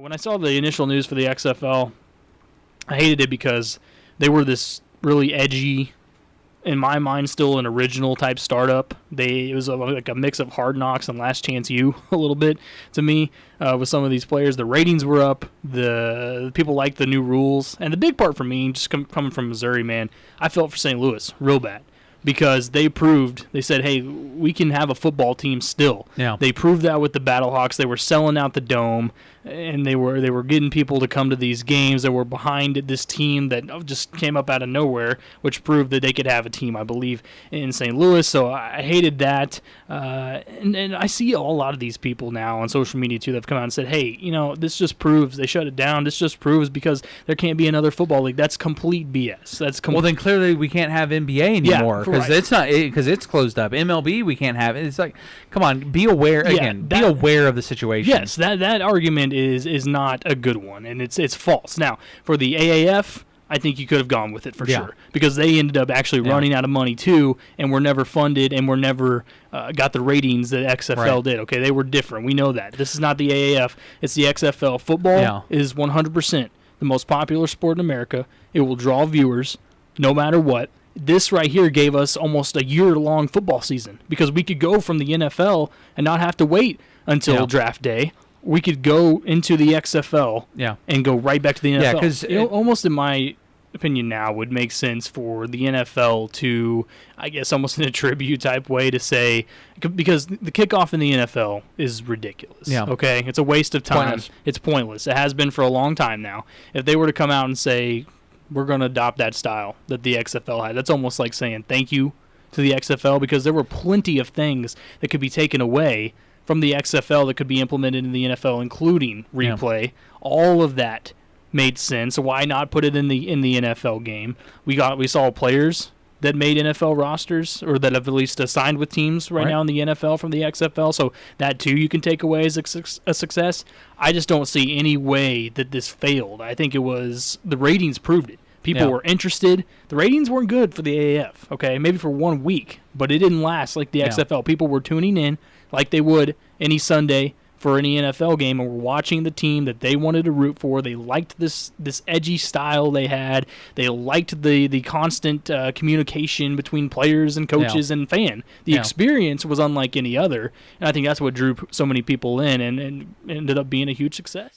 When I saw the initial news for the XFL, I hated it because they were this really edgy, in my mind, still an original type startup. It was like a mix of Hard Knocks and Last Chance U a little bit to me with some of these players. The ratings were up. The people liked the new rules. And the big part for me, just coming from Missouri, man, I felt for St. Louis real bad. Because they said, hey, we can have a football team still. Yeah. They proved that with the Battlehawks. They were selling out the Dome, and they were getting people to come to these games. They were behind this team that just came up out of nowhere, which proved that they could have a team, I believe, in St. Louis. So I hated that. And I see a lot of these people now on social media, too, that have come out and said, hey, this just proves they shut it down. This just proves because there can't be another football league. That's complete BS. Well, then clearly we can't have NBA anymore. Yeah. Because it's not, because it's closed up. MLB we can't have it. It's like, come on, be aware again. Be aware of the situation. Yes, that argument is not a good one, and it's false. Now for the AAF, I think you could have gone with it for sure because they ended up actually running out of money too, and were never funded, and were never got the ratings that XFL did. Okay, they were different. We know that. This is not the AAF. It's the XFL. Football is 100% the most popular sport in America. It will draw viewers no matter what. This right here gave us almost a year-long football season because we could go from the NFL and not have to wait until draft day. We could go into the XFL and go right back to the NFL. Yeah, because almost in my opinion now would make sense for the NFL to, I guess, almost in a tribute type way to say, because the kickoff in the NFL is ridiculous. Yeah. Okay? It's a waste of time. Pointless. It's pointless. It has been for a long time now. If they were to come out and say, we're going to adopt that style that the XFL had. That's almost like saying thank you to the XFL because there were plenty of things that could be taken away from the XFL that could be implemented in the NFL, including replay. Yeah. All of that made sense. Why not put it in the NFL game? We saw players that made NFL rosters or that have at least signed with teams right now in the NFL from the XFL. So that, too, you can take away as a success. I just don't see any way that this failed. I think it was the ratings proved it. People were interested. The ratings weren't good for the AAF, okay? Maybe for 1 week, but it didn't last like the XFL. People were tuning in like they would any Sunday for any NFL game and were watching the team that they wanted to root for. They liked this edgy style they had. They liked the constant communication between players and coaches and fan. The experience was unlike any other, and I think that's what drew so many people in and ended up being a huge success.